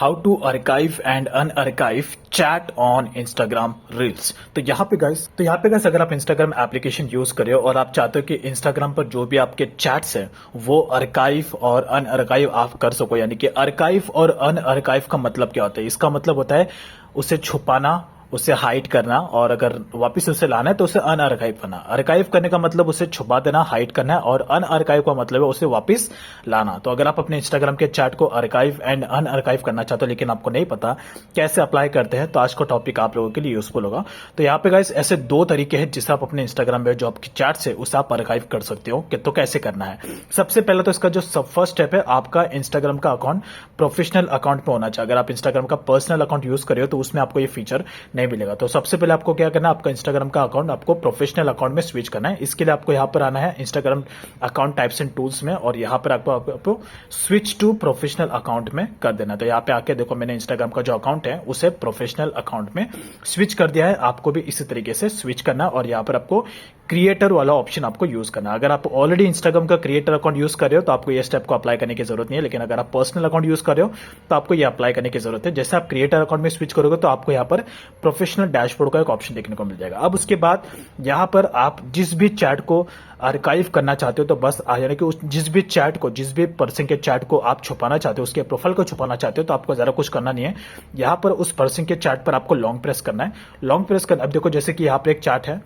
How to archive and unarchive chat on Instagram reels. तो यहाँ पे गाइस अगर आप इंस्टाग्राम एप्लीकेशन यूज कर रहे हो और आप चाहते हो कि इंस्टाग्राम पर जो भी आपके चैट्स हैं वो अर्काइव और अनअर्काइव आप कर सको, यानी कि अर्काइव और अनअर्काइव का मतलब क्या होता है? इसका मतलब होता है उसे छुपाना, उसे हाइड करना, और अगर वापस उसे लाना है तो उसे अनअर्काइव करना। अर्काइव करने का मतलब उसे छुपा देना, हाइड करना है, और अनअर्काइव का मतलब है उसे वापस लाना। तो अगर आप अपने इंस्टाग्राम के चैट को अर्काइव एंड अनअर्काइव करना चाहते हो लेकिन आपको नहीं पता कैसे अप्लाई करते हैं, तो आज का टॉपिक आप लोगों के लिए यूजफुल होगा। तो यहाँ पे गाइस ऐसे दो तरीके हैं जिससे आप अपने इंस्टाग्राम में जो आपकी चैट्स है उसे आप अर्काइव कर सकते हो। तो कैसे करना है? सबसे पहले तो इसका जो फर्स्ट स्टेप है, आपका इंस्टाग्राम का अकाउंट प्रोफेशनल अकाउंट में होना चाहिए। अगर आप इंस्टाग्राम का पर्सनल अकाउंट यूज कर रहे हो तो उसमें आपको ये फीचर नहीं मिलेगा। तो सबसे पहले आपको क्या करना है, आपका इंस्टाग्राम का अकाउंट आपको प्रोफेशनल अकाउंट में स्विच करना है। इसके लिए आपको यहाँ पर आना है Instagram account types and tools में, और यहाँ पर आपको स्विच टू प्रोफेशनल अकाउंट में कर देना। तो यहाँ पे आके देखो, मैंने इंस्टाग्राम का जो अकाउंट है उसे प्रोफेशनल अकाउंट में स्विच कर दिया है। आपको भी इसी तरीके से स्विच करना, और यहाँ पर आपको क्रिएटर वाला ऑप्शन आपको यूज करना। अगर आप ऑलरेडी इंस्टाग्राम का क्रिएटर अकाउंट यूज कर रहे हो तो आपको ये स्टेप को अप्लाई करने की जरूरत नहीं है, लेकिन अगर आप पर्सनल अकाउंट यूज कर रहे हो तो आपको ये अप्लाई करने की जरूरत है। जैसे आप क्रिएटर अकाउंट में स्विच करोगे तो आपको यहाँ पर प्रोफेशनल डैशबोर्ड का एक ऑप्शन देखने को मिल जाएगा। अब उसके बाद यहाँ पर आप जिस भी चैट को आर्काइव करना चाहते हो तो बस यानी कि उस जिस भी चैट को, जिस भी पर्सन के चैट को आप छुपाना चाहते हो, उसके प्रोफाइल को छुपाना चाहते हो, तो आपको जरा कुछ करना नहीं है। यहाँ पर उस पर्सन के चैट पर आपको लॉन्ग प्रेस करना है। लॉन्ग प्रेस करना, अब देखो जैसे कि यहाँ पर एक चैट है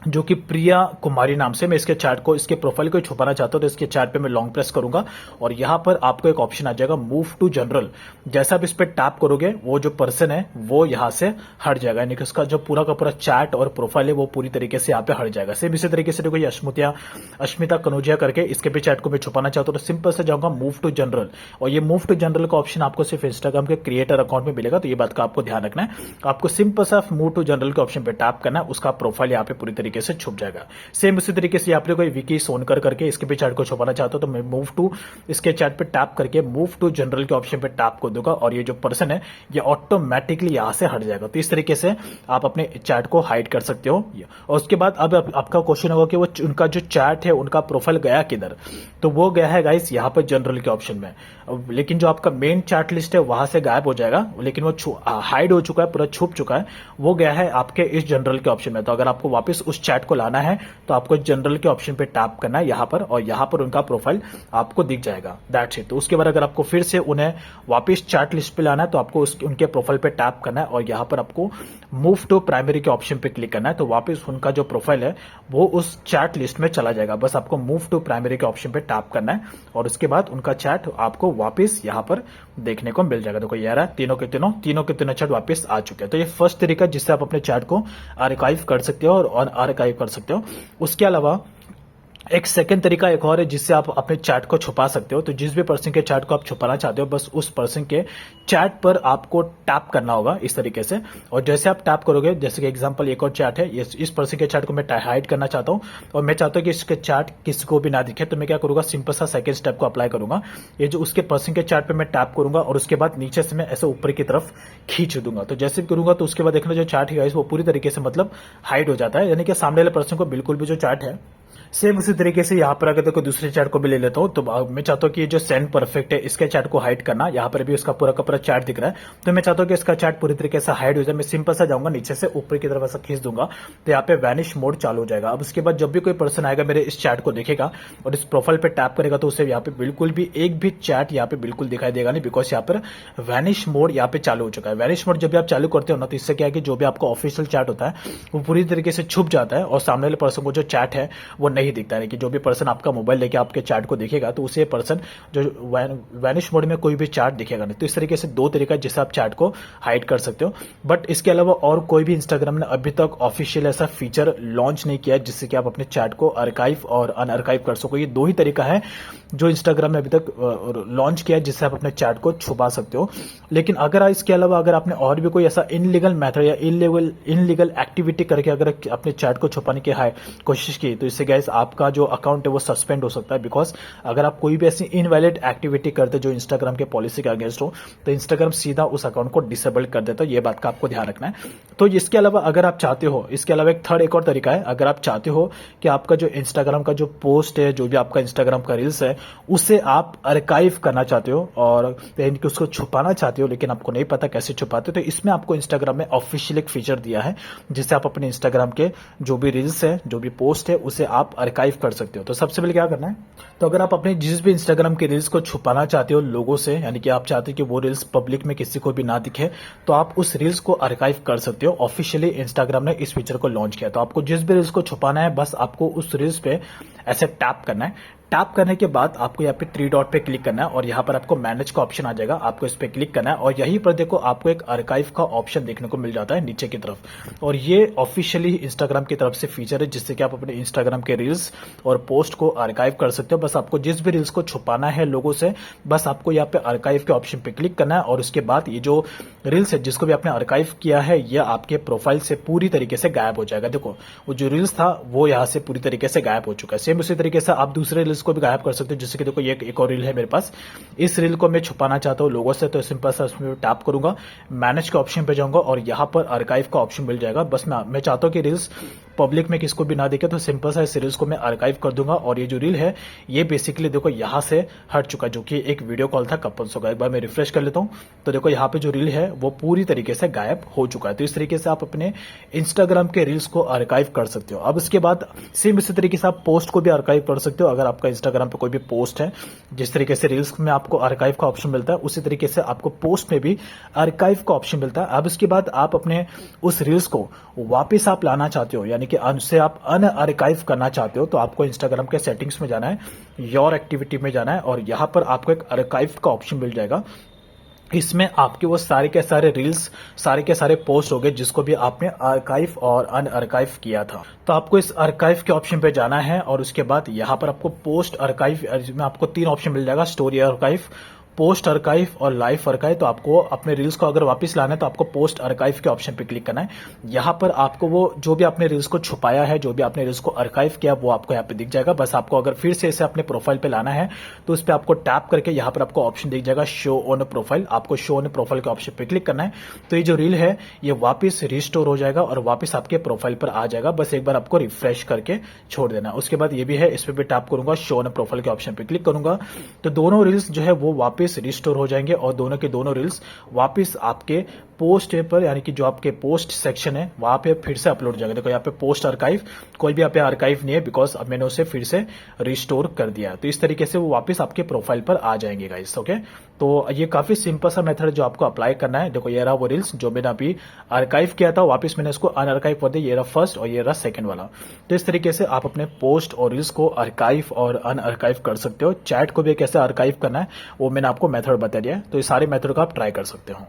जो कि प्रिया कुमारी नाम से, मैं इसके चैट को, इसके प्रोफाइल को छुपाना चाहता हूं तो इसके चैट पे मैं लॉन्ग प्रेस करूंगा और यहां पर आपको एक ऑप्शन आ जाएगा मूव टू जनरल। जैसा आप इस पे टैप करोगे वो जो पर्सन है वो यहां से हट जाएगा, यानी कि उसका जो पूरा का पूरा चैट और प्रोफाइल है वो पूरी तरीके से यहाँ पे हट जाएगा। सेम इसी तरीके से देखो, ये अश्मिता कनौजिया करके इसके भी चैट को मैं छुपाना चाहता हूं तो सिंपल से जाऊंगा मूव टू जनरल, और ये मूव टू जनरल का ऑप्शन आपको सिर्फ इंस्टाग्राम के क्रिएटर अकाउंट में मिलेगा। तो ये बात का आपको ध्यान रखना है। आपको सिंपल सा मूव टू जनरल के ऑप्शन पे टैप करना है, उसका प्रोफाइल यहाँ पे पूरी तरीके से छुप जाएगा। सेम उसी तरीके से आपने कोई विकी सोनकर करके इसके भी चैट को छुपाना चाहते हो तो मैं मूव टू इसके चैट पे टैप करके मूव टू जनरल के ऑप्शन पे टैप कर दूंगा, और ये जो पर्सन है ये ऑटोमेटिकली यहां से हट जाएगा। तो इस तरीके से आप अपने चैट को हाइड कर सकते हो। और उसके बाद अब आपका क्वेश्चन होगा कि वो उनका जो चैट है उनका प्रोफाइल गया किधर? तो वो गया है गाइस यहाँ पर जनरल के ऑप्शन में, लेकिन जो आपका मेन चैट लिस्ट है वहां से गायब हो जाएगा, लेकिन वो हाइड हो चुका है, पूरा छुप चुका है। वो गया है आपके इस जनरल के ऑप्शन में। तो अगर आपको वापस उस चैट को लाना है तो आपको जनरल के ऑप्शन पे टैप करना है यहाँ पर, और यहाँ पर उनका प्रोफाइल आपको दिख जाएगा। That's it. तो उसके बाद अगर आपको फिर से उन्हें वापस चैट लिस्ट पे लाना है तो आपको उनके प्रोफाइल पे टैप करना है, और यहाँ पर आपको मूव टू प्राइमरी के ऑप्शन पे क्लिक करना है। तो वापस उनका जो प्रोफाइल है वो उस चैट लिस्ट में चला जाएगा। बस आपको मूव टू प्राइमरी के ऑप्शन पे टैप करना है, और उसके बाद उनका चैट आपको वापस यहाँ पर देखने को मिल जाएगा। देखो ये रहा, तीनों के तीनों चैट वापस आ चुके हैं। तो ये फर्स्ट तरीका जिससे आप अपने चैट को आर्काइव कर सकते हो और आर्काइव कर सकते हो। उसके अलावा एक सेकंड तरीका एक और है जिससे आप अपने चैट को छुपा सकते हो। तो जिस भी पर्सन के चैट को आप छुपाना चाहते हो बस उस पर्सन के चैट पर आपको टैप करना होगा इस तरीके से, और जैसे आप टैप करोगे, जैसे कि एग्जांपल एक और चैट है, इस पर्सन के चैट को मैं हाइड करना चाहता हूं और मैं चाहता हूं कि इसके चैट किसी को भी ना दिखे, तो मैं क्या करूंगा, सिंपल सा सेकंड स्टेप को अप्लाई करूंगा। ये जो उसके पर्सन के चैट पे मैं टैप करूंगा और उसके बाद नीचे से मैं ऐसे ऊपर की तरफ खींच दूंगा। तो जैसे भी करूंगा तो उसके बाद देखना जो चैट है वो पूरी तरीके से मतलब हाइड हो जाता है, यानी कि सामने वाले पर्सन को बिल्कुल भी जो चैट है। सेम उसी तरीके से यहाँ पर अगर देखो दूसरे चैट को भी ले लेता हूँ तो मैं चाहता हूँ कि जो सेंड परफेक्ट है इसके चैट को हाइड करना। यहाँ पर भी उसका पूरा का पूरा चैट दिख रहा है, तो मैं चाहता हूँ कि इसका चैट पूरी तरीके से हाइड हो जाए। मैं सिंपल सा जाऊंगा नीचे से ऊपर की तरफ ऐसा खींच दूंगा तो यहाँ पे वैनिश मोड चालू हो जाएगा। अब उसके बाद जब भी कोई पर्सन आएगा मेरे इस चैट को देखेगा और इस प्रोफाइल पे टैप करेगा तो उसे यहाँ पे बिल्कुल भी एक भी चैट यहाँ पे बिल्कुल दिखाई देगा नहीं, बिकॉज यहाँ पर वैनिश मोड यहाँ पे चालू हो चुका है। वैनिश मोड जब भी आप चालू करते हो ना तो इससे क्या है कि जो भी आपका ऑफिशियल चैट होता है वो पूरी तरीके से छुप जाता है और सामने वाले पर्सन को जो चैट है वो नहीं दिखता है। कि जो भी पर्सन आपका मोबाइल लेके आपके चैट को देखेगा तो उसे पर्सन जो वैनिश मोड में कोई भी चैट दिखेगा नहीं। तो इस तरीके से दो तरीका जिससे आप चैट को हाइड कर सकते हो। बट इसके अलावा और कोई भी इंस्टाग्राम ने अभी तक ऑफिशियल ऐसा फीचर लॉन्च नहीं किया है जिससे कि आप अपने चैट को आर्काइव और अनआर्काइव कर सको। ये दो ही तरीका है जो इंस्टाग्राम ने अभी तक लॉन्च किया है जिससे आप अपने चैट को छुपा सकते हो। लेकिन अगर इसके अलावा अगर आपने और भी कोई ऐसा इनलीगल मेथड या इनलीगल एक्टिविटी करके अगर अपने चैट को छुपाने की कोशिश की तो इससे गाइस आपका जो अकाउंट है वो सस्पेंड हो सकता है। बिकॉज अगर आप कोई भी ऐसी इनवैलिड एक्टिविटी करते जो इंस्टाग्राम के पॉलिसी के अगेंस्ट हो तो इंस्टाग्राम सीधा उस अकाउंट को डिसेबल कर देता है। ये बात का आपको ध्यान रखना है। तो इसके अलावा अगर आप चाहते हो, इसके अलावा एक और तरीका है, अगर आप चाहते हो कि आपका जो इंस्टाग्राम का जो पोस्ट है, जो भी आपका इंस्टाग्राम का रील्स है, उसे आप आर्काइव करना चाहते हो और उसको छुपाना चाहते हो, लेकिन आपको नहीं पता कैसे छुपाते हो, तो इसमें आपको इंस्टाग्राम में ऑफिशियल एक फीचर दिया है जिससे आप अपने इंस्टाग्राम के जो भी रील्स है, जो भी पोस्ट है, उसे आप आर्काइव कर सकते हो। तो सबसे पहले क्या करना है, तो अगर आप अपने जिस भी इंस्टाग्राम के रील्स को छुपाना चाहते हो लोगों से, यानी कि आप चाहते हो कि वो रील्स पब्लिक में किसी को भी ना दिखे, तो आप उस रील्स को आर्काइव कर सकते हो। ऑफिशियली इंस्टाग्राम ने इस फीचर को लॉन्च किया। तो आपको जिस भी रील्स को छुपाना है, बस आपको उस रील्स पे ऐसे टैप करना है। टैप करने के बाद आपको यहाँ पे 3 डॉट पे क्लिक करना है और यहाँ पर आपको मैनेज का ऑप्शन आ जाएगा, आपको इस पे क्लिक करना है और यहीं पर देखो आपको एक आर्काइव का ऑप्शन देखने को मिल जाता है नीचे की तरफ। और ये ऑफिशियली इंस्टाग्राम की तरफ से फीचर है जिससे कि आप अपने इंस्टाग्राम के रील्स और पोस्ट को आर्काइव कर सकते हो। बस आपको जिस भी रील्स को छुपाना है लोगों से, बस आपको यहाँ पे आर्काइव के ऑप्शन पे क्लिक करना है और उसके बाद ये जो रील्स है जिसको भी आपने आर्काइव किया है, ये आपके प्रोफाइल से पूरी तरीके से गायब हो जाएगा। देखो वो जो रील्स था वो यहाँ से पूरी तरीके से गायब हो चुका है। सेम उसी तरीके से आप दूसरे रील्स को भी गायब कर सकते हो, जैसे कि देखो ये एक और रील है मेरे पास, इस रील को मैं छुपाना चाहता हूं लोगों से, तो सिंपल सा उसमें टैप करूंगा, मैनेज के ऑप्शन पे जाऊंगा और यहां पर आर्काइव का ऑप्शन मिल जाएगा। बस मैं चाहता हूं कि रील्स पब्लिक में किसको भी ना दिखे, तो सिंपल सा इस रील्स को मैं आर्काइव कर दूंगा और ये जो रील है ये बेसिकली देखो यहां से हट चुका है, जो कि एक वीडियो कॉल था कपल्स का। एक बार मैं रिफ्रेश कर लेता हूं तो देखो यहाँ पे जो रील है वो पूरी तरीके से गायब हो चुका है। तो इस तरीके से आप अपने इंस्टाग्राम के रील्स को आर्काइव कर सकते हो। अब इसके बाद सेम इसी तरीके से आप पोस्ट को भी आर्काइव कर सकते हो। अगर आपका इंस्टाग्राम पे कोई भी पोस्ट है, जिस तरीके से रील्स में आपको आर्काइव का ऑप्शन मिलता है उसी तरीके से आपको पोस्ट में भी आर्काइव का ऑप्शन मिलता है। अब इसके बाद आप अपने उस रील्स को वापस आप लाना चाहते हो, यानी कि उनसे आप अनआर्काइव करना चाहते हो, तो आपको इंस्टाग्राम के सेटिंग्स में जाना है, योर एक्टिविटी में जाना है और यहां पर आपको एक आर्काइव का ऑप्शन मिल जाएगा। इसमें आपके वो सारे के सारे रील्स, सारे के सारे पोस्ट हो गए जिसको भी आपने आर्काइव और अनआर्काइव किया था। तो आपको इस आर्काइव के ऑप्शन पे जाना है और उसके बाद यहाँ पर आपको पोस्ट आर्काइव में आपको 3 ऑप्शन मिल जाएगा, स्टोरी आर्काइव, पोस्ट आर्काइव और लाइव आर्काइव। तो आपको अपने रील्स को अगर वापस लाना है तो आपको पोस्ट आर्काइव के ऑप्शन पे क्लिक करना है। यहाँ पर आपको वो जो भी आपने रील्स को छुपाया है, जो भी आपने रील्स को आर्काइव किया, वो आपको यहाँ पे दिख जाएगा। बस आपको अगर फिर से इसे अपने प्रोफाइल पे लाना है तो उस पर आपको टैप करके यहाँ पर आपको ऑप्शन दिख जाएगा शो ऑन प्रोफाइल। आपको शो ऑन प्रोफाइल के ऑप्शन पे क्लिक करना है तो ये जो रील है ये वापस रिस्टोर हो जाएगा और वापस आपके प्रोफाइल पर आ जाएगा। बस एक बार आपको रिफ्रेश करके छोड़ देना। उसके बाद ये भी है, इस पर भी टैप करूंगा, शो ऑन प्रोफाइल के ऑप्शन पे क्लिक करूंगा तो दोनों रील्स जो है वो वापस रिस्टोर हो जाएंगे और दोनों के दोनों रील्स वापस आपके पोस्ट पर, यानी कि जो आपके पोस्ट सेक्शन है वहां पे फिर से अपलोड हो जाएगा। देखो यहाँ पे पोस्ट आर्काइव, कोई भी यहाँ पे आर्काइव नहीं है बिकॉज अब मैंने उसे फिर से रिस्टोर कर दिया। तो इस तरीके से वो वापस आपके प्रोफाइल पर आ जाएंगे गाइस। ओके, तो ये काफी सिंपल सा मेथड जो आपको अप्लाई करना है। देखो ये रहा वो रील्स जो मैंने अभी आर्काइव किया था, वापस मैंने इसको अनआर्काइव कर दिया। ये रहा फर्स्ट और ये रहा सेकंड वाला। तो इस तरीके से आप अपने पोस्ट और रील्स को आर्काइव और अनआर्काइव कर सकते हो। चैट को भी कैसे आर्काइव करना है वो मैंने आपको मेथड बता दिया है। तो ये सारे मेथड को आप ट्राई कर सकते हो।